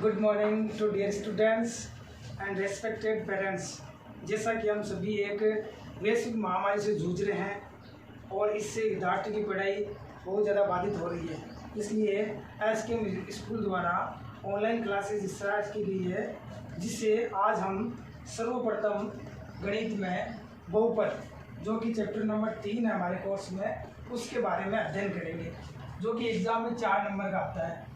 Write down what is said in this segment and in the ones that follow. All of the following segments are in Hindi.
Good morning to dear students and respected parents. जैसा कि हम सभी एक वैश्विक महामारी से जूझ रहे हैं और इससे विद्यार्थी की पढ़ाई बहुत ज़्यादा बाधित हो रही है, इसलिए एसकेएम स्कूल द्वारा ऑनलाइन क्लासेज स्टार्ट की गई है, जिससे आज हम सर्वप्रथम गणित में बहुपद जो कि चैप्टर नंबर 3 है हमारे कोर्स में, उसके बारे में अध्ययन करेंगे, जो कि एग्ज़ाम में 4 नंबर का आता है।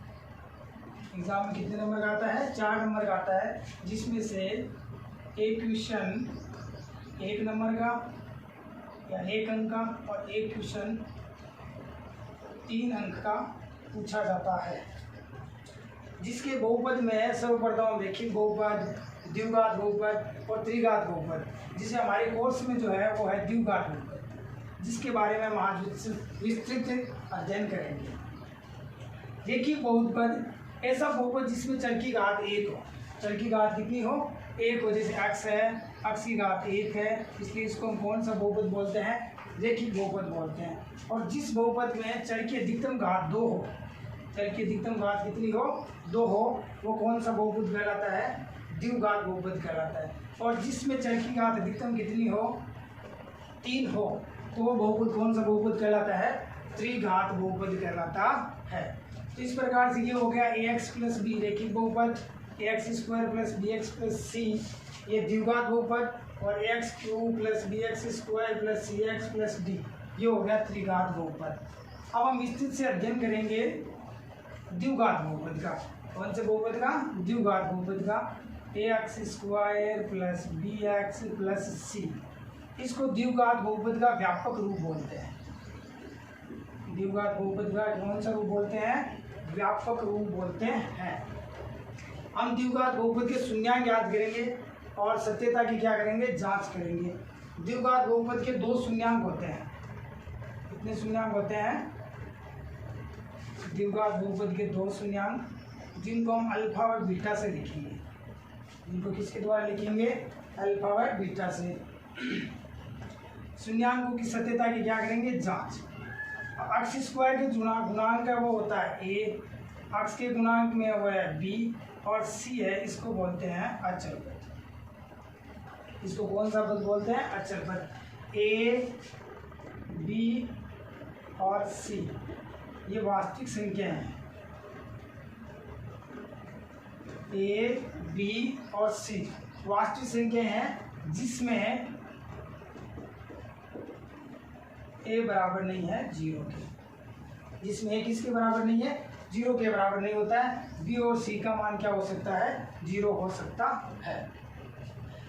एग्ज़ाम में कितने नंबर का आता है? 4 नंबर का आता है, जिसमें से एक क्वेश्चन 1 नंबर का या 1 अंक का और एक क्वेश्चन 3 अंक का पूछा जाता है। जिसके बहुपद में सर्वप्रथम रैखिक बहुपद, द्विघात बहुपद और त्रिघात बहुपद, जिसे हमारे कोर्स में जो है वो है द्विघात बहुपद, जिसके बारे में हम आज विस्तृत अध्ययन करेंगे। रैखिक बहुपद ऐसा बहुपद जिसमें चर की घात 1 हो। चर की घात कितनी हो? 1 हो। जैसे x है, x की घात 1 है, इसलिए इसको हम कौन सा बहुपद बोलते हैं? रैखिक बहुपद बोलते हैं। और जिस बहुपद में चर की अधिकतम घात 2 हो, चर की अधिकतम घात कितनी हो? 2 हो, वो कौन सा बहुपद कहलाता है? द्विघात बहुपद कहलाता है। और जिसमें चर की घात अधिकतम कितनी हो? 3 हो, तो वो बहुपद कौन सा बहुपद कहलाता है? त्रिघात बहुपद कहलाता है। तो इस प्रकार से ये हो गया ax प्लस बी रैखिक बहुपद, ax square plus bx plus c ये द्विघात बहुपद, और ax cube plus bx square plus cx plus d ये हो गया त्रिघात बहुपद। अब हम विस्तृत से अध्ययन करेंगे द्विघात बहुपद का। कौन से बहुपद का? द्विघात बहुपद का। ax square plus bx plus c, इसको द्विघात बहुपद का व्यापक रूप बोलते हैं। द्विघात बहुपद का कौन सा रूप बोलते हैं? व्यापक रूप बोलते हैं। हम द्विघात बहुपद के शून्यांक याद करेंगे और सत्यता की क्या करेंगे? जांच करेंगे। द्विघात बहुपद के 2 शून्यांक होते हैं। कितने शून्यांक होते हैं? द्विघात बहुपद के 2 शून्यांक, जिनको हम अल्फा और बीटा से लिखेंगे। जिनको किसके द्वारा लिखेंगे? अल्फा और बीटा से। शून्यांकों की सत्यता की क्या करेंगे? जांच। अक्ष स्क्वायर के गुणांक है वो होता है a, अक्ष के गुणांक में वो है b, और c है, इसको बोलते हैं अचल पद। इसको कौन सा पद बोलते हैं? अचल पद। a, b और c ये वास्तविक संख्या हैं। a, b और c वास्तविक संख्या हैं, जिसमें a बराबर नहीं है 0 के। जिसमें a किसके बराबर नहीं है? 0 के बराबर नहीं होता है। b और c का मान क्या हो सकता है? 0 हो सकता है।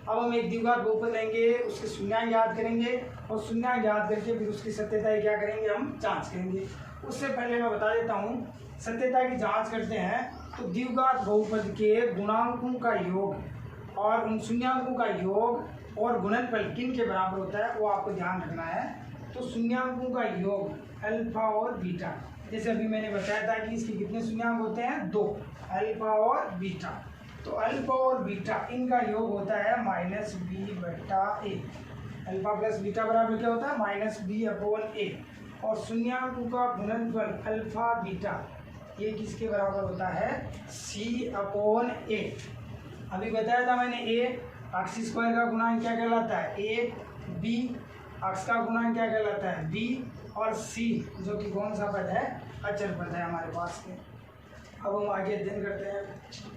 अब हम एक द्विघात बहुपद लेंगे, उसके शून्यांक याद करेंगे, और शून्यांक याद करके फिर उसकी सत्यता क्या करेंगे? हम जांच करेंगे। उससे पहले मैं बता देता हूँ, सत्यता की जांच करते हैं तो द्विघात बहुपद के गुणांकों का योग और उन शून्यांकों का योग और गुणनफल किन के बराबर होता है वो आपको ध्यान रखना है। तो शून्यांकों का योग अल्फा और बीटा, जैसे अभी मैंने बताया था कि इसके कितने शून्यांक होते हैं? 2, अल्फा और बीटा। तो अल्फा और बीटा इनका योग होता है -b/a। अल्फा प्लस बीटा बराबर क्या होता है? -b/a। और शून्यांकों का गुणनफल अल्फा बीटा ये किसके बराबर होता है? c/a। अभी बताया था मैंने a अक्ष स्क्वायर का गुणांक क्या कहलाता है? a, b अक्ष का गुणांक क्या कहलाता है? b, और c जो कि कौन सा पद है? अचल पद है हमारे पास में। अब हम आगे अध्ययन करते हैं।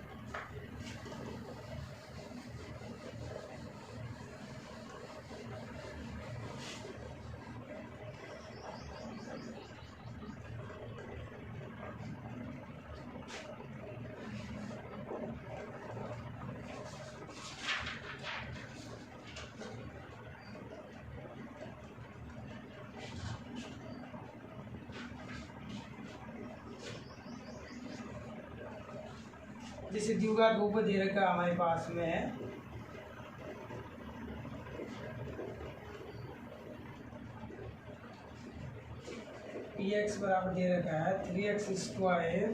जैसे द्विघात बहुपद दे रखा है हमारे पास में, px बराबर दे रखा है 3x स्क्वायर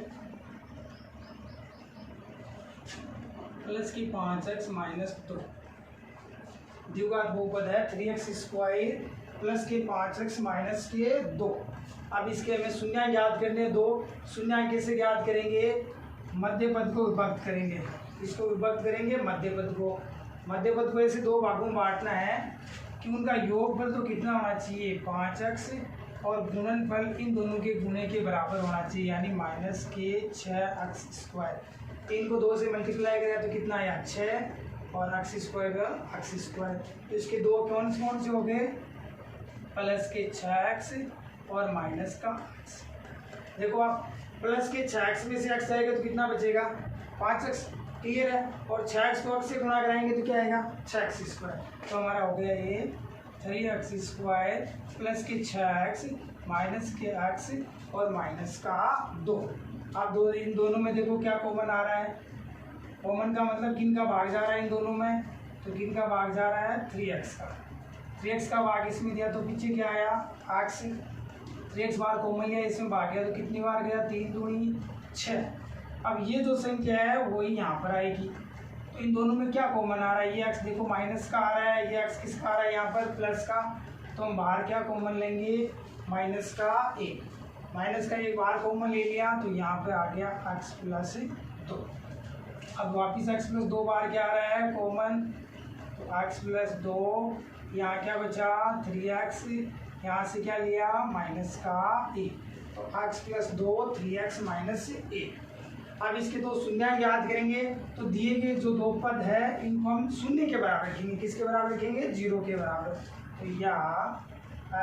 प्लस की 5x माइनस 2। द्विघात बहुपद है 3x स्क्वायर प्लस के 5x माइनस के 2। अब इसके हमें शून्यांक याद करने दो। शून्यांक कैसे याद करेंगे? मध्य पद को विभक्त करेंगे, इसको विभक्त करेंगे मध्य पद को। मध्य पद को ऐसे दो भागों में बांटना है कि उनका योगफल तो कितना होना चाहिए 5x और गुणनफल इन दोनों के गुणे के बराबर होना चाहिए, यानी माइनस के 6x स्क्वायर। 3 को 2 से मल्टीप्लाई करें तो कितना आया 6 और x स्क्वायर का x स्क्वायर। तो इसके दो कौन से हो गए, प्लस के 6x और माइनस का x। देखो आप प्लस के 6x में से x आएगा तो कितना बचेगा 5x, क्लियर है। और 6x को x से गुणा कराएंगे तो क्या आएगा 6x स्क्वायर। तो हमारा हो गया ये 3x स्क्वायर प्लस के 6x माइनस के x और माइनस का 2। अब इन दोनों में देखो क्या कॉमन आ रहा है, कॉमन का मतलब किन का भाग जा रहा है इन दोनों में, तो किन का भाग जा रहा है 3x का। 3x का भाग इसमें दिया तो पीछे क्या आया x, 3x बार कॉमन लिया इसमें भाग गया तो कितनी बार गया 3 दूनी 6। अब ये जो संख्या है वही यहाँ पर आएगी। तो इन दोनों में क्या कॉमन आ रहा है, ये x देखो माइनस का आ रहा है, ये x किसका आ रहा है यहाँ पर प्लस का। तो हम बाहर क्या कॉमन लेंगे माइनस का 1, माइनस का 1 बाहर कॉमन ले लिया तो यहाँ पे आ गया x प्लस 2। अब वापिस x प्लस 2 बार क्या आ रहा है कॉमन, तो x प्लस 2, यहाँ क्या बचा 3x, यहाँ से क्या लिया माइनस का 1, तो x प्लस 2 3x माइनस 1। अब इसके दो शून्य याद करेंगे तो दिए गए जो दो पद है इनको हम शून्य के बराबर रखेंगे, किसके बराबर रखेंगे 0 के बराबर। तो या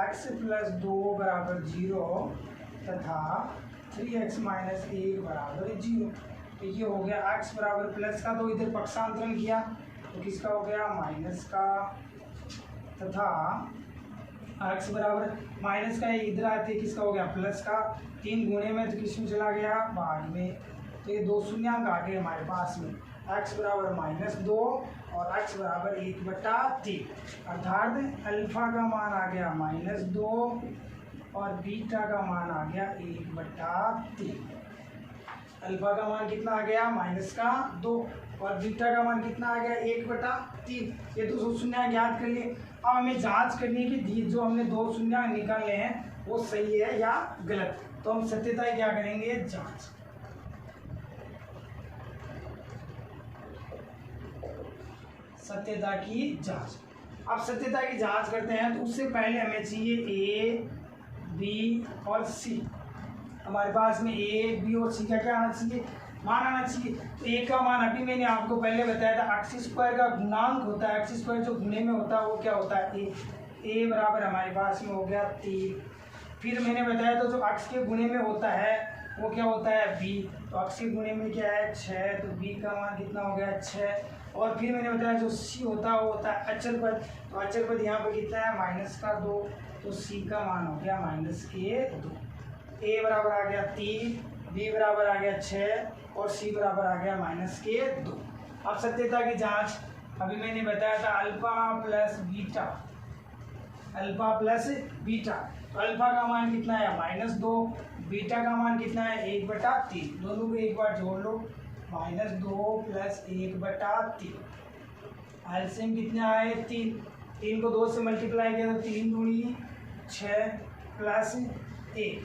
x प्लस 2 बराबर 0 तथा 3x माइनस 1 बराबर 0। तो ये हो गया x बराबर प्लस का, तो इधर पक्षांतरण किया तो किसका हो गया माइनस का, तथा x बराबर माइनस का इधर आते किसका हो गया प्लस का, 3 गुणे में तो किसमें चला गया भाग में। तो ये दो शून्यांक आ गए हमारे पास में, x बराबर -2 और x बराबर 1/3, अर्थात अल्फा का मान आ गया -2 और बीटा का मान आ गया 1/3। अल्फा का मान कितना आ गया -2 और बीटा का मान कितना आ गया 1/3। ये तो शून्यांक याद कर लिए। अब हमें जांच करनी है कि जो हमने दो शून्यांक निकाले हैं वो सही है या गलत। तो हम सत्यता क्या करेंगे जांच। सत्यता की जांच। अब सत्यता की जांच करते हैं तो उससे पहले हमें चाहिए ए बी और सी। हमारे पास में ए बी और सी का क्या आना चाहिए मान आना चाहिए। तो ए का मान अभी मैंने आपको पहले बताया था x स्क्वायर का गुणांक होता है, x स्क्वायर जो गुणे में होता है वो क्या होता है ए बराबर हमारे पास में हो गया 3। फिर मैंने बताया था जो x के गुणे में होता है वो क्या होता है b, तो x के गुणे में क्या है 6, तो b का मान कितना हो गया 6। और फिर मैंने बताया जो c होता है वो होता है अचल पद, तो अचल पद यहाँ पर कितना है -2, तो c का मान हो गया -2। a बराबर आ गया 3, b बराबर आ गया 6 और c बराबर आ गया -2। अब सत्यता की जांच, अभी मैंने बताया था alpha plus beta, alpha plus beta, तो अल्फा का मान कितना है -2, बीटा का मान कितना है 1/3, दोनों को एक बार जोड़ लो -2 प्लस 1/3। एलसीएम कितना आए 3, 3 को 2 से मल्टीप्लाई किया तो 3 दूनी 6 प्लस 1,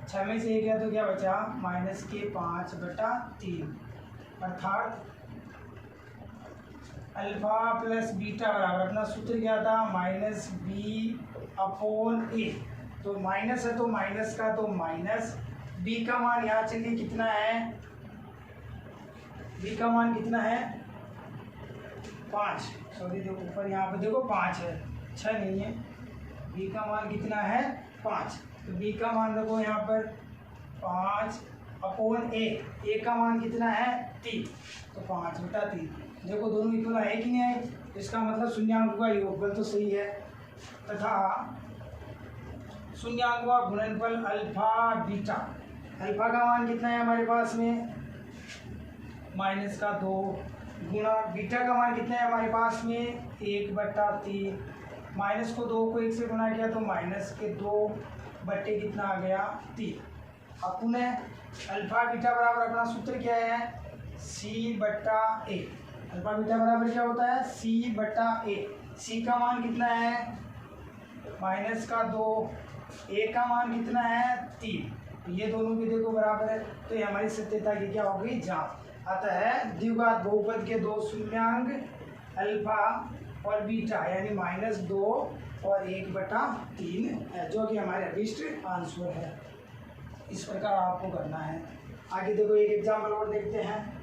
6 में से 1 गया तो क्या बचा -5/3, अर्थात अल्फा प्लस बीटा बराबर अपना सूत्र क्या था -b/a। तो माइनस है तो माइनस का तो माइनस, b का मान यहाँ चलिए कितना है, b का मान कितना है 5, सॉरी देखो ऊपर यहाँ पे देखो 5 है 6 नहीं है, b का मान कितना है 5। तो b का मान देखो यहाँ पर 5/a, a का मान कितना है 3, तो 5/3। देखो दोनों इक्वल है कि नहीं है, इसका मतलब शून्यांक का योगफल तो सही है, तथा शून्यांक का गुणनफल अल्फा बीटा, अल्फा का मान कितना है हमारे पास में -2 गुणा बीटा का मान कितना है हमारे पास में 1/3, माइनस को 2 को 1 से गुणा किया तो -2 बट्टे कितना आ गया 3। अब पुनः अल्फा बीटा बराबर अपना सूत्र क्या है c/a, अल्फा बीटा बराबर क्या होता है c/a। c का मान कितना है -2, a का मान कितना है 3 ये दोनों भी देखो बराबर है, तो ये हमारी सत्यता की क्या होगी, जांच। आता है द्विघात बहुपद के दो शून्यांक अल्फा और बीटा यानी -2 और 1/3 है, जो कि हमारे अभिष्ट आंसर है। इस प्रकार आपको करना है। आगे देखो एक एग्जाम्पल और देखते हैं।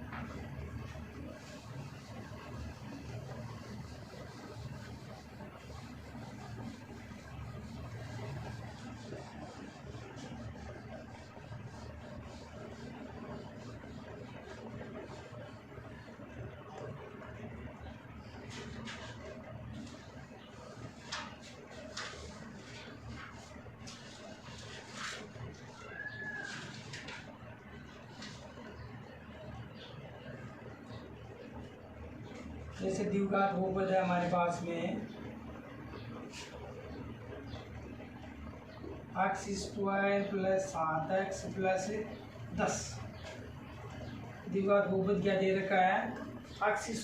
जैसे द्विघात बहुपद है हमारे पास में x² + 7x + 10। द्विघात बहुपद क्या दे रखा है, x²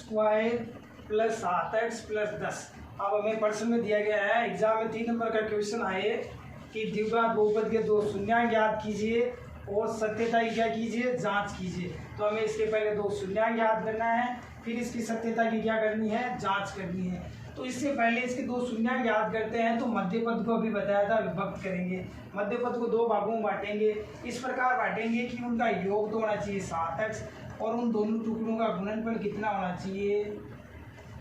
+ 7x + 10। अब हमें प्रश्न में दिया गया है, एग्जाम में 3 नंबर का क्वेश्चन आए कि द्विघात बहुपद के दो शून्यांक ज्ञात कीजिए और सत्यता की क्या कीजिए, जांच कीजिए। तो हमें इसके पहले दो शून्यांक ज्ञात करना है, फिर इसकी सत्यता की क्या करनी है, जांच करनी है। तो इससे पहले इसके दो शून्यांक याद करते हैं, तो मध्य पद को अभी बताया था विभक्त करेंगे। मध्य पद को दो भागों में बांटेंगे, इस प्रकार बांटेंगे कि उनका योग तो होना चाहिए 7x और उन दोनों टुकड़ों का गुणनफल कितना होना चाहिए,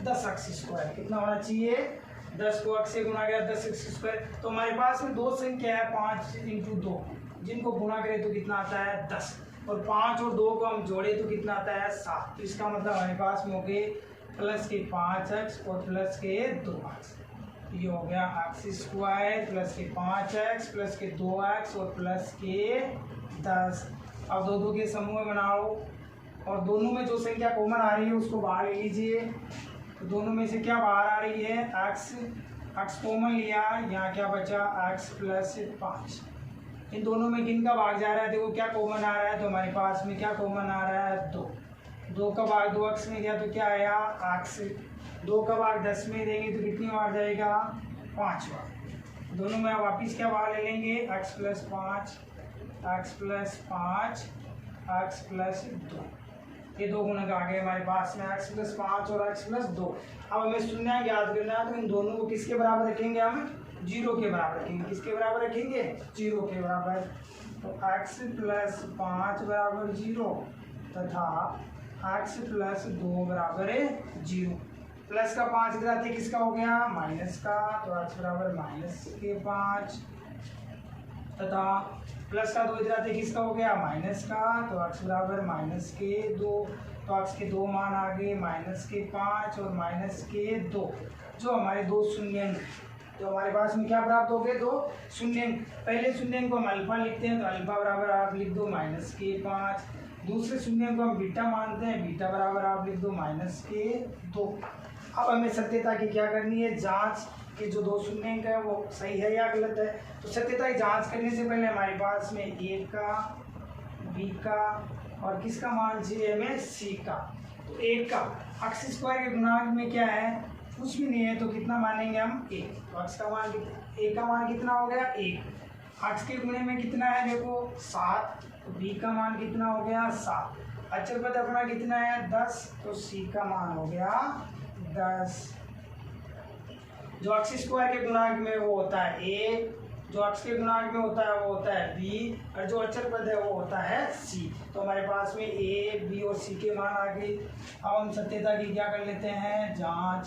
10x²। कितना होना चाहिए, 10 को x से गुणा गया 10x²। तो हमारे पास में दो संख्या है 5 × 2, जिनको गुणा करें तो कितना आता है 10, और 5 और 2 को हम जोड़े तो कितना आता है 7। तो इसका मतलब हमारे पास में हो गए +5x और +2x। ये हो गया x² +5x +2x और +10। अब दो के समूह बनाओ और दोनों में जो संख्या कॉमन आ रही है उसको बाहर ले लीजिए। तो दोनों में से क्या बाहर आ रही है, x कॉमन लिया, यहाँ क्या बचा x + 5। इन दोनों में किन का भाग जा रहा है, देखो क्या कॉमन आ रहा है, तो हमारे पास में क्या कॉमन आ रहा है 2 का भाग 2x में गया तो क्या आया x। 2 का भाग 10 में देंगे तो कितनी बार जाएगा, 5 बार। दोनों में वापिस क्या भाग ले लेंगे, x + 5 x + 2। ये दो गुणक आ गए हमारे पास में x + 5 और x + 2। अब हमें शून्यांक याद करना है, तो इन दोनों को किसके बराबर रखेंगे, हम 0 के बराबर रखेंगे। किसके बराबर रखेंगे, 0 के बराबर। तो x + 5 = 0 तथा x + 2 = 0। प्लस का 5 इधर किसका हो गया, माइनस का, तो x = -5 तथा प्लस का 2 इधर किसका हो गया, माइनस का, तो x = -2। तो x के दो मान आ गए -5 और -2, जो हमारे दो शून्यांक। तो हमारे पास में क्या प्राप्त हो गए, दो शून्यांक। पहले शून्यांक को हम अल्फा लिखते हैं, तो अल्फा बराबर आप लिख दो -5। दूसरे शून्यांक को हम बीटा मानते हैं, बीटा बराबर आप लिख दो -2। अब हमें सत्यता की क्या करनी है, जांच कि जो दो शून्यांक है वो सही है या गलत है। तो सत्यता की जांच करने से पहले हमारे पास में a का, b का और किसका मान चाहिए हमें, c का। तो 1 का x² के गुणांक में क्या है, कुछ भी नहीं है, तो कितना मानेंगे हम 1। तो x का मान, a का मान कितना हो गया 1। x के गुणे में कितना है, देखो 7। तो b का मान कितना हो गया 7। अचर पद अपना कितना है 10, तो c का मान हो गया 10। जो x² के गुणांक में वो होता है a, जो x के गुणांक में होता है वो होता है b, और जो अचर पद है वो होता है c। तो हमारे पास में a, b और c के मान आ गए। अब हम सत्यता की क्या कर लेते हैं, जांच।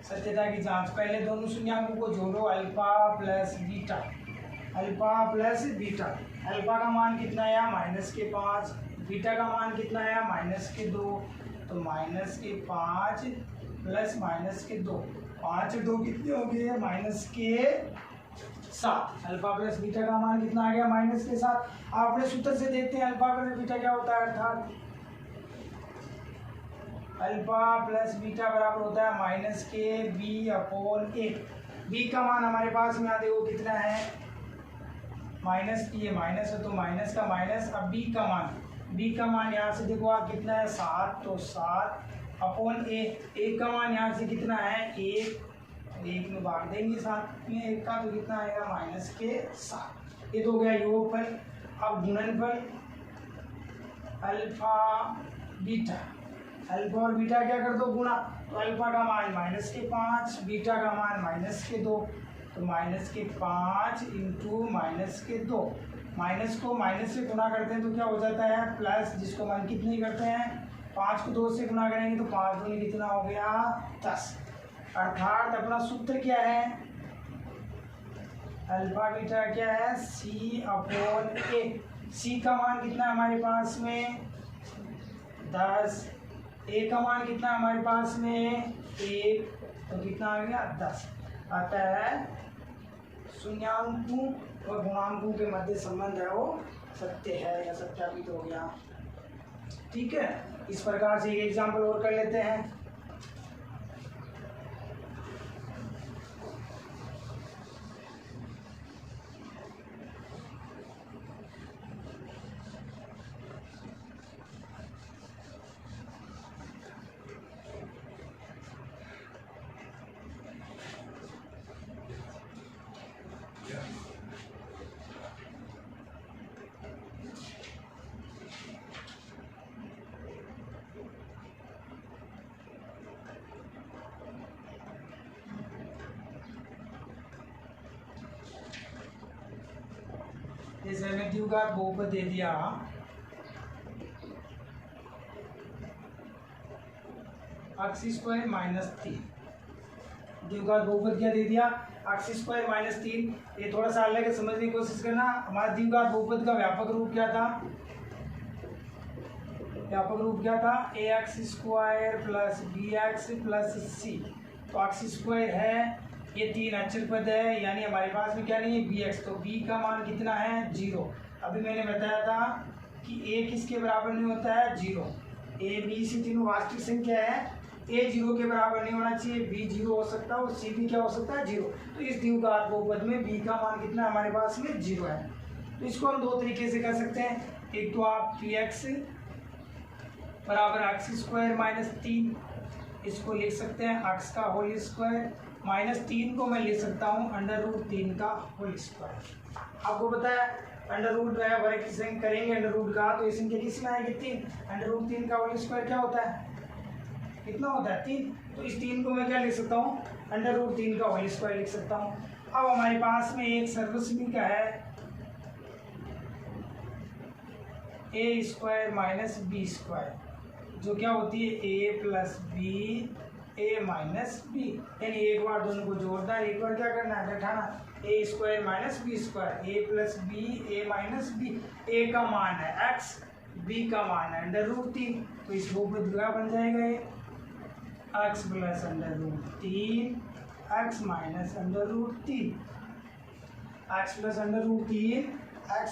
सत्यता की जांच, पहले दोनों शून्यांकों को जोड़ो, अल्फा + बीटा, अल्फा का मान कितना आया -5, बीटा का मान कितना आया -2। तो -5 + -2, 5 और 2 कितने हो गए, -7। अल्फा + बीटा का मान कितना आ गया, -7। आपने सूत्र से देखते हैं अल्फा + बीटा क्या होता है, अर्थात अल्फा + बीटा बराबर होता है -kb/a। b का मान हमारे पास में यहाँ देखो कितना है, ये माइनस है तो माइनस का माइनस। अब b का मान यहाँ से देखो आप कितना है 7, तो 7/a। a का मान यहाँ से कितना है 1, तो 1 में बांट देंगे साथ में 1 का, तो कितना आएगा -7। ये तो हो गया योगफल। अब गुणनफल अल्फा बीटा, अल्फा और बीटा क्या कर दो गुणा, तो अल्फा का मान -5, बीटा का मान -2, तो -5 इंटू -2। माइनस को माइनस से गुणा करते हैं तो क्या हो जाता है प्लस, जिसको मान कितनी करते हैं 5 को 2 से गुणा करेंगे तो 5 दूनी कितना हो गया 10। अर्थात अपना सूत्र क्या है, अल्फा बीटा क्या है C/A। C का मान कितना है हमारे पास में 10, A का मान कितना है हमारे पास में 1, तो कितना आ गया 10। अतः शून्याङ्कों और गुणांकों के मध्य संबंध है वो सत्य है या सत्यापित हो गया। ठीक है, इस प्रकार से एक एग्जाम्पल और कर लेते हैं। जैसे हमें द्विघात बहुपद दे दिया x² -3, द्विघात बहुपद क्या दे दिया x² -3। ये थोड़ा सा अलग है, समझने की कोशिश करना। हमारा द्विघात बहुपद का व्यापक रूप क्या था, व्यापक रूप क्या था ax² + bx + c। तो x² है, ये 3 अचर पद है, यानी हमारे पास में क्या नहीं है bx, तो b का मान कितना है 0। अभी मैंने बताया था कि a किसके बराबर नहीं होता है 0। a b c तीनों वास्तविक संख्या है, a 0 के बराबर नहीं होना चाहिए, b 0 हो सकता है और c भी क्या हो सकता है 0। तो इस द्विघात बहुपद में b का मान कितना हमारे पास में 0 है। तो इसको हम दो तरीके से कर सकते हैं। एक तो आप px बराबर x² -3 इसको लिख सकते हैं, x का होल स्क्वायर, -3 को मैं लिख सकता हूँ √3 का होल स्क्वायर। आपको पता है √ जो है वर्ग की संख्या करेंगे √ का, तो ये संख्या किस में आएगी 3, √3 का होल स्क्वायर क्या होता है कितना होता है 3। तो इस 3 को मैं क्या लिख सकता हूँ √3 का होल स्क्वायर लिख सकता हूँ। अब हमारे पास में एक सर्वसम्मी का है a² - b², जो क्या होती है a + b a - b, यानी एक बार दोनों को जोड़ना है, एक बार क्या करना है घटाना, a² - b², a + b a - b। a का मान है x, b का मान है √3, तो इस बहुपद क्या बन जाएगा ये x + √3 x - √3, x + √3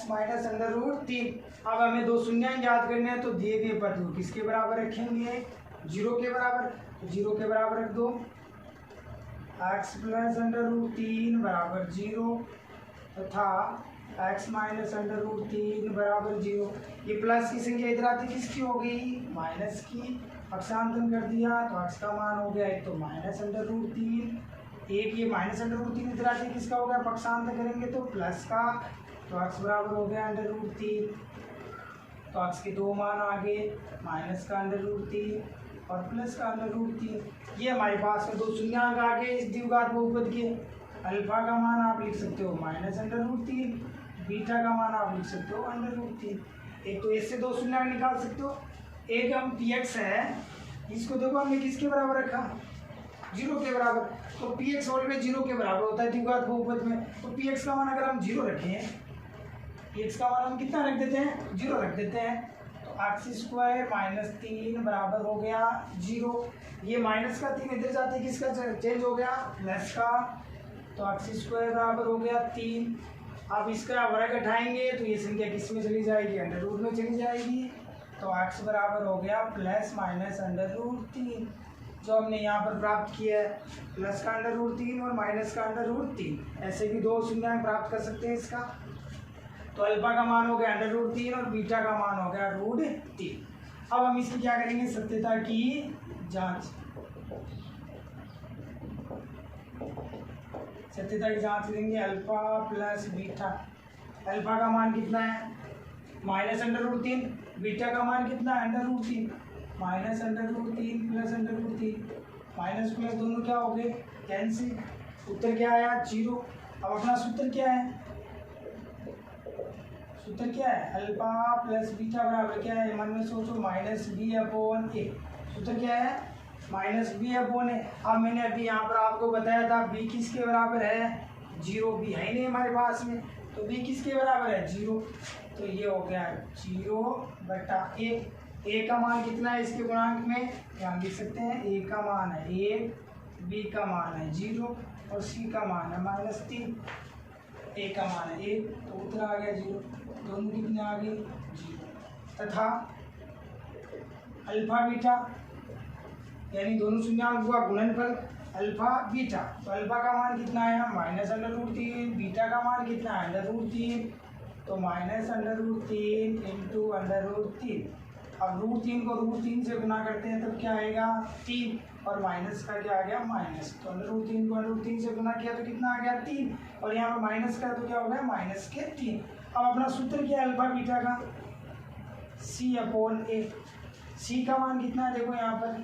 x - √3। अब हमें दो शून्याङ्क याद करने हैं, तो दिए गए पद को किसके बराबर रखेंगे 0 के बराबर, तो 0 के बराबर रख दो, x + √3 बराबर 0 तथा x - √3 बराबर 0। ये प्लस की संख्या इधर आती किसकी हो गई माइनस की, पक्षांतरण कर दिया तो x का मान हो गया एक तो -√3, एक ये -√3 इधर आती किसका हो गया पक्षांतर करेंगे तो प्लस का, तो x बराबर हो गया √3। तो x के दो मान आ गए, माइनस का √3 और प्लस का √3। ये हमारे पास में दो शून्याङ्क आ गए इस द्विघात बहुपद के। अल्फा का मान आप लिख सकते हो -√3, बीटा का मान आप लिख सकते हो √3। एक तो इससे दो शून्याङ्क निकाल सकते हो। एक हम px है, इसको देखो हमने किसके बराबर रखा 0 के बराबर, तो px ऑलवेज 0 के बराबर होता है द्विघात बहुपद में। तो px का मान अगर हम 0 रखें, px का मान हम कितना रख देते हैं 0 रख देते हैं, तो x² - 3 बराबर हो गया 0। ये माइनस का 3 इधर जाते किसका चेंज हो गया प्लस का, तो x² बराबर हो गया 3। अब इसका वर्ग उठाएंगे तो ये संख्या किस में चली जाएगी √ में चली जाएगी, तो x बराबर हो गया प्लस माइनस √3 जो हमने यहाँ पर प्राप्त किया है, प्लस का √3 और माइनस का √3। ऐसे भी दो शून्याङ्क प्राप्त कर सकते हैं इसका। तो अल्फा का मान हो गया √3 और बीटा का मान हो गया √3। अब हम इसकी क्या करेंगे सत्यता की जांच। सत्यता की जांच करेंगे। अल्फा प्लस बीटा, अल्फा का मान कितना है -√3, बीटा का मान कितना है √3, -√3 प्लस √3, माइनस प्लस दोनों क्या हो गए कैंसिल, उत्तर क्या आया 0। अब अपना सूत्र क्या है, सूत्र क्या है अल्फा प्लस बीटा बराबर क्या है, मन में सोचो -b/a, सूत्र क्या है -b/a। अब मैंने अभी यहाँ पर आपको बताया था b किसके बराबर है 0, b है ही नहीं हमारे पास में, तो b किसके बराबर है 0, तो ये हो गया 0/a। a का मान कितना है इसके गुणांक में, यहाँ लिख सकते हैं a का मान है 1, b का मान है 0 और c का मान है -3, a का मान है 1, तो उत्तर आ गया 0, दोनों कितने आ गए 0। तथा अल्फा बीटा यानी दोनों शून्याङ्क हुआ गुणनफल अल्फा बीटा, तो अल्फा का मान कितना आया -√3, बीटा का मान कितना है √3, तो -√3 इंटू √3। अब √3 को √3 से गुना करते हैं तब क्या आएगा 3, और माइनस का क्या आ गया माइनस, तो √3 को √3 से गुना किया तो कितना आ गया 3, और यहाँ पर माइनस का तो क्या हो गया -3। अब अपना सूत्र क्या है अल्फा बीटा का c/a, c का मान कितना है देखो यहाँ पर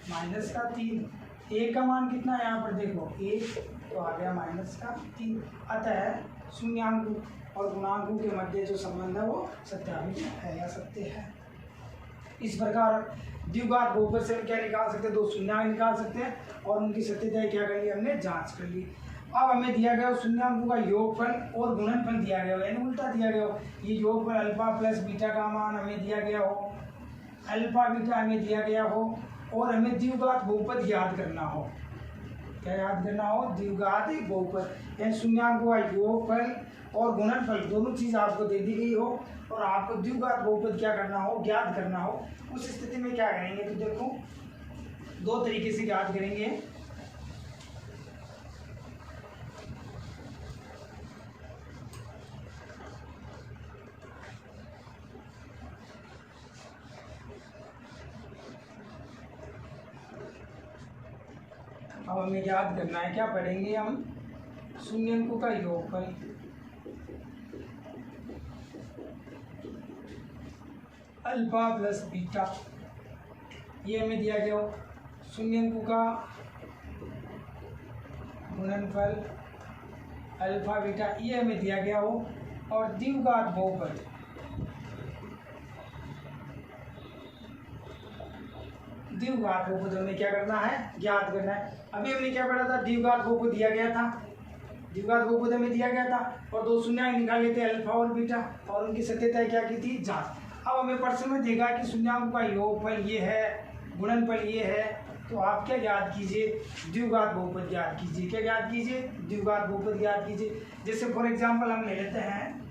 -3, a का मान कितना है यहाँ पर देखो 1, तो आ गया -3। अतः शून्याङ्कों और गुणांकों के मध्य जो संबंध है वो सत्यापित है या सत्य है। इस प्रकार द्विघात बहुपद से क्या निकाल सकते हैं, दो शून्याङ्क निकाल सकते हैं और उनकी सत्यता क्या कर ली हमने जांच कर ली। अब हमें दिया गया शून्याङ्कों का योगफल और गुणनफल दिया गया हो, यानी उल्टा दिया गया हो, ये योगफल अल्फा प्लस बीटा का मान हमें दिया गया हो, अल्फा बीटा हमें दिया गया हो, और हमें द्विघात बहुपद याद करना हो। क्या याद करना हो, द्विघात बहुपद, यानी शून्याङ्कों का योगफल और गुणनफल दोनों चीज़ आपको दे दी गई हो और आपको द्विघात बहुपद क्या करना हो ज्ञात करना हो। उस स्थिति में क्या करेंगे तो देखो दो तरीके से ज्ञात करेंगे। अब हमें याद करना है, क्या पढ़ेंगे हम, शून्याङ्कों का योगफल अल्फा प्लस बीटा, ये हमें दिया गया हो, शून्याङ्कों का गुणनफल अल्फा बीटा ये हमें दिया गया हो, और द्विघात बहुपद हमें क्या करना है ज्ञात करना है। अभी हमने क्या पढ़ा था, द्विघात बहुपद दिया गया था, द्विघात बहुपद हमें दिया गया था और दो शून्याङ्क निकाले थे अल्फा और बीटा, और उनकी सत्यता क्या की थी जांच। अब हमें प्रश्न में देखा कि शून्याङ्कों का योगफल ये है, गुणनफल ये है, तो आप क्या याद कीजिए द्विघात बहुपद याद कीजिए। क्या याद कीजिए द्विघात बहुपद याद कीजिए। जैसे फॉर एग्जांपल हम ले लेते हैं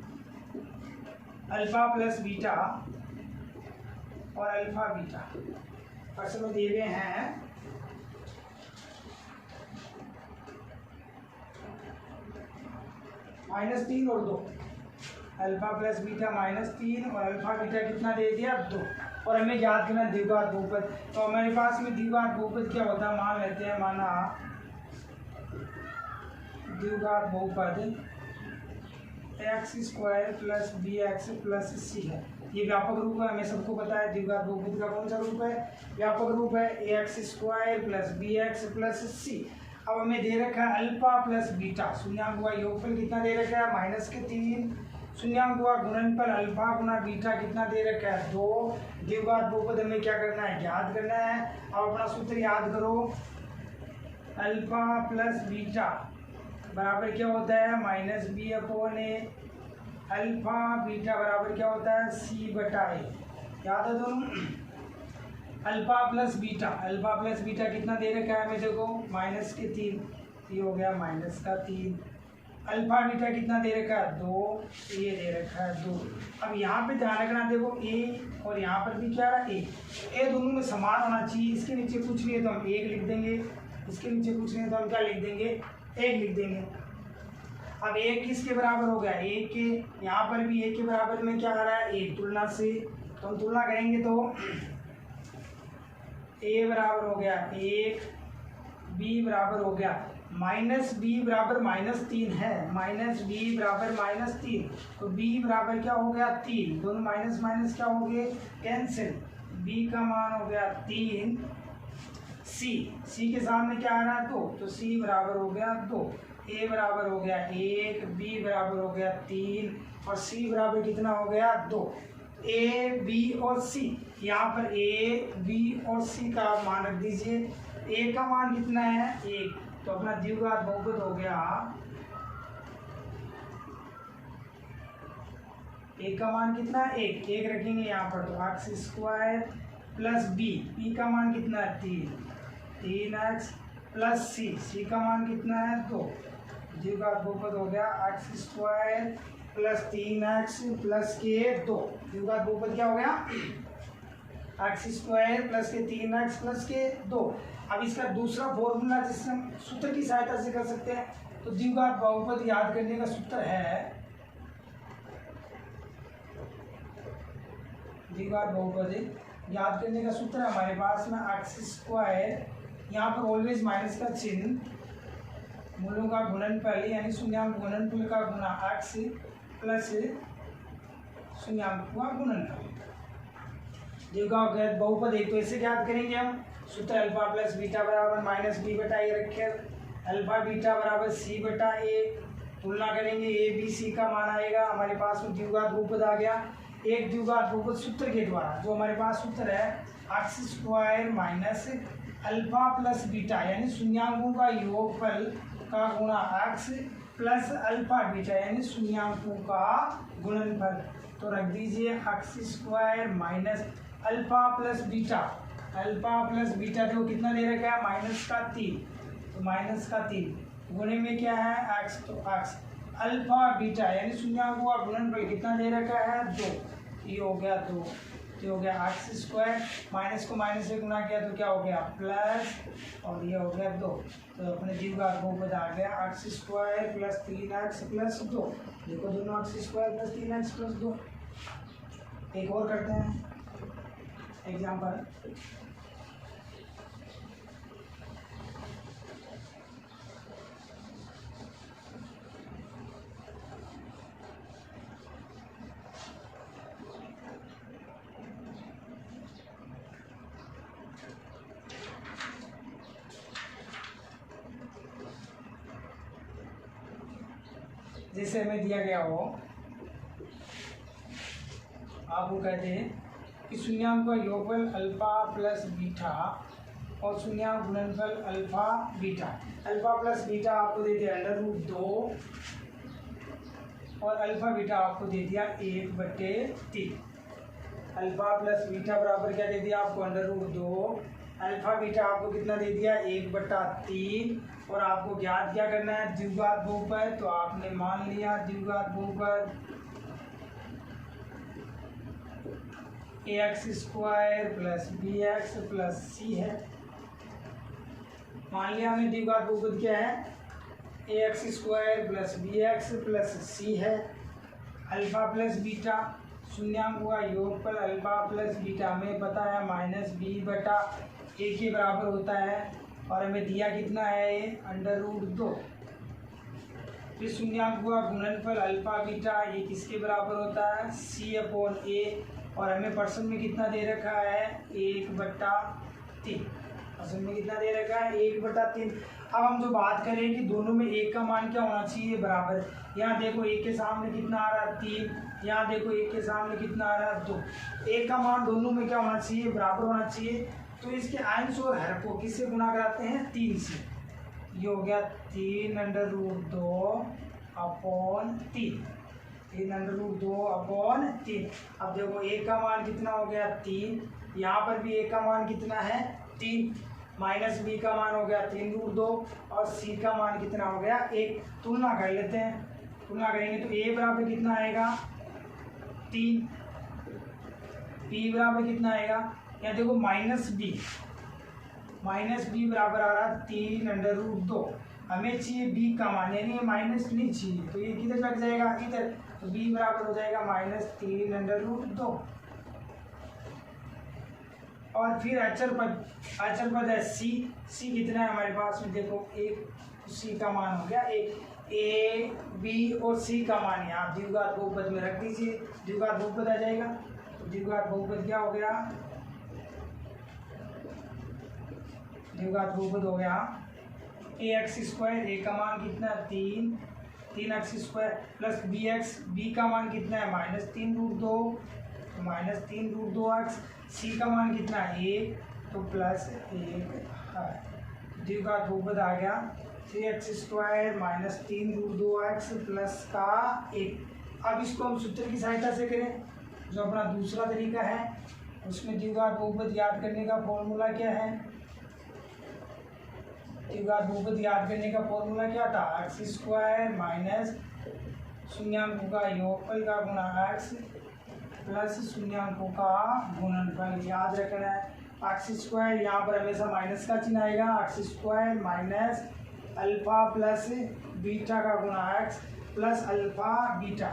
अल्फा प्लस बीटा और अल्फा बीटा, प्रश्न में दिए गए हैं -3 और 2, अल्फा प्लस बीटा -3 और अल्फा बीटा कितना दे दिया 2, और हमें याद करना द्विघात बहुपद। तो हमारे पास में द्विघात बहुपद क्या होता है, मान लेते हैं, माना द्विघात बहुपद x² plus bx plus c है। ये व्यापक रूप है, हमें सबको पता है द्विघात बहुपद का कौन सा रूप है, व्यापक रूप है ax² plus bx plus c। अब हमें दे रखा है अल्फा प्लस बीटा, शून्याङ्कों का योगफल कितना दे रखा है -3, शून्याङ्कों का गुणनफल अल्फा गुना बीटा कितना दे रखा है 2, द्विघात बहुपद हमें क्या करना है ज्ञात करना है। अब अपना सूत्र याद करो, अल्फा प्लस बीटा बराबर क्या होता है -b/a, अल्फा बीटा बराबर क्या होता है c/a, याद है दोनों। अल्फा प्लस बीटा कितना दे रखा है हमें देखो -3, ये हो गया -3, अल्फा बीटा कितना दे रखा है 2, ये दे रखा है 2। अब यहाँ पे ध्यान रखना देखो a और यहाँ पर भी क्या है a दोनों में समान होना चाहिए। इसके नीचे कुछ नहीं है तो हम 1 लिख देंगे, इसके नीचे कुछ नहीं है तो हम क्या लिख देंगे 1 लिख देंगे। अब 1 किसके बराबर हो गया 1 के, यहाँ पर भी 1 के बराबर में क्या आ रहा है 1 तुलना से, तो हम तुलना करेंगे तो a बराबर हो गया 1, b बराबर हो गया माइनस बी बराबर -3 है, माइनस बी बराबर -3, तो बी बराबर क्या हो गया 3, दोनों माइनस माइनस क्या हो गए कैंसिल, बी का मान हो गया 3, सी के सामने क्या आ रहा है 2, तो सी बराबर हो गया 2, ए बराबर हो गया 1, बी बराबर हो गया 3 और सी बराबर कितना हो गया 2। ए बी और सी, यहाँ पर ए बी और सी का मान रख दीजिए। ए का मान कितना है 1, तो अपना द्विघात बहुपद हो गया, ए का मान कितना है 1, 1 रखेंगे यहाँ पर, तो एक्स स्क्वायर प्लस बी का मान कितना है 3 एक्स प्लस सी का मान कितना है 2, द्विघात बहुपद हो गया x square plus 3x plus के 2, द्विघात बहुपद क्या हो गया एक्स स्क्वायर प्लस के 3x प्लस के 2। अब इसका दूसरा फॉर्मूला जिससे हम सूत्र की सहायता से कर सकते हैं, तो द्विघात बहुपद याद करने का सूत्र है, द्विघात बहुपद याद करने का सूत्र है हमारे पास में एक्स स्क्वायर, यहाँ पर ऑलवेज माइनस का चिन्ह, मूलों का गुणनफल यानी शून्यांक गुणनफल का गुना एक्स प्लस शून्यांक का गुणनफल, द्विघात बहुपद एक, तो इसे याद करेंगे हम सूत्र अल्फा प्लस बीटा बराबर माइनस बी बटा ए रखे, अल्फा बीटा बराबर सी बटा ए, तुलना करेंगे ए बी सी का मान आएगा, हमारे पास में द्विघात बहुपद आ गया। एक द्विघात बहुपद सूत्र के द्वारा, जो हमारे पास सूत्र है x square minus alpha plus beta यानी शून्यांकों का योगफल का गुणा एक्स प्लस अल्फा बीटा यानी शून्यांकों का गुणनफल, तो रख दीजिए x square minus alpha plus beta देखो कितना दे रखा है माइनस का 3, तो माइनस का 3 गुणे में क्या है एक्स, तो एक्स अल्फा बीटा यानी शून्यांकों का गुणनफल कितना दे रखा है 2, ये हो गया 2, ये हो गया एक्स स्क्वायर, माइनस को माइनस से गुना किया तो क्या हो गया प्लस, और ये हो गया 2, तो अपने द्विघात बहुपद आ गया x square plus 3x plus 2, देखो दोनों x square plus 3x plus 2। एक और करते हैं एग्जाम्पल, जैसे हमें दिया गया हो, आपको कहते हैं कि शून्यांक का योगफल अल्फा प्लस बीटा और शून्यांक गुणनफल alpha beta, alpha plus beta आपको दे दिया √2 और अल्फा बीटा आपको दे दिया 1/3, अल्फा प्लस बीटा बराबर क्या दे दिया आपको √2, अल्फा बीटा आपको कितना दे दिया 1/3, और आपको ज्ञात क्या करना है द्विघात बहुपद, तो आपने मान लिया द्विघात बहुपद ax square plus bx plus c है, मान लिया हमने द्विघात बहुपद क्या है ax square plus bx plus c है, अल्फा प्लस बीटा शून्यांकों का योगफल अल्फा प्लस बीटा में पता है -b/a के बराबर होता है, और हमें दिया कितना है ये √2, फिर शून्यांकों का गुणनफल अल्फा बीटा ये किसके बराबर होता है c/a, और हमें परसेंट में कितना दे रखा है 1/3, परसेंट में कितना दे रखा है 1/3। अब हम जो बात करें कि दोनों में एक का मान क्या होना चाहिए बराबर, यहाँ देखो एक के सामने कितना आ रहा है 3, यहाँ देखो एक के सामने कितना आ रहा है 2, एक का मान दोनों में क्या होना चाहिए बराबर होना चाहिए, तो इसके अंश और हर को किससे गुणा कराते हैं 3 से, ये हो गया 3√2/3, 3√2/3। अब देखो एक का मान कितना हो गया 3, यहाँ पर भी एक का मान कितना है 3, माइनस बी का मान हो गया 3√2 और सी का मान कितना हो गया 1, तुलना कर लेते हैं, तुलना करेंगे तो ए बराबर कितना आएगा 3, बी बराबर कितना आएगा, यहाँ देखो माइनस बी बराबर आ रहा 3√2, हमें चाहिए बी का मान यानी माइनस नहीं चाहिए, तो ये किधर लग जाएगा इधर, तो बी बराबर हो जाएगा -3√2, और फिर अचर पद है सी कितना है हमारे पास में देखो 1 तो सी का मान हो गया ए बी और सी का मान यहाँ द्विघात बहुपद में रख दीजिए, द्विघात बहुपद आ जाएगा। तो द्विघात बहुपद क्या हो गया, द्विघात बहुपद हो गया ए एक्स स्क्वायर, ए का मान कितना है 3 x square plus b x, b का मान कितना है -3√2, तो -3√2x, सी का मान कितना है 1, तो +1 है। द्विघात बहुपद आ गया 3x स्क्वायर -3√2x प्लस का 1। अब इसको हम सूत्र की सहायता से करें, जो अपना दूसरा तरीका है, उसमें द्विघात बहुपद याद करने का फॉर्मूला क्या है, द्विघात बहुपद याद करने का फॉर्मूला क्या था, एक्स स्क्वायर माइनस शून्यांकों का योगफल का गुणा एक्स प्लस शून्यांकों का गुणनफल। याद रखना है एक्स स्क्वायर, यहाँ पर हमेशा माइनस का चिन्ह आएगा, x square minus alpha plus beta का गुणा एक्स प्लस अल्फा बीटा,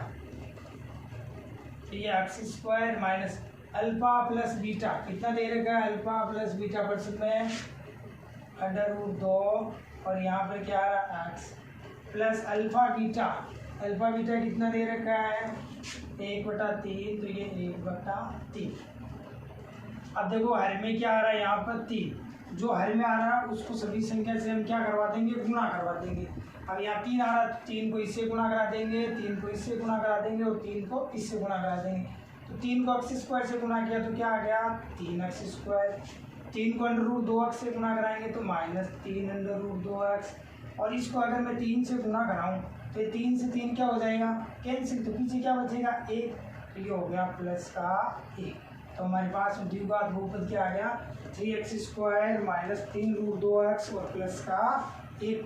ये x square minus alpha plus beta कितना दे रखा है, अल्फा प्लस बीटा पर में √2 और यहाँ पर क्या है x plus alpha beta, alpha beta कितना दे रखा है 1/3, तो ये 1/3। अब देखो हर में क्या आ रहा है यहाँ पर 3, जो हर में आ रहा है उसको सभी संख्या से हम क्या करवा देंगे, गुणा करवा देंगे। अब यहाँ 3 आ रहा है, 3 को इससे गुणा करा देंगे, 3 को इससे गुणा करा देंगे और 3 को इससे गुणा करा देंगे। तो 3 को एक्स स्क्वायर से गुणा किया तो क्या आ गया 3x स्क्वायर, 3 को √2x से गुणा कराएंगे तो -3√2x, और इसको अगर मैं 3 से गुणा कराऊँ तो 3 से 3 क्या हो जाएगा कैंसिल, तो पीछे क्या बचेगा 1, तो ये हो गया प्लस का 1। तो हमारे पास द्विघात बहुपद क्या आ गया 3x स्क्वायर -3√2x और प्लस का 1।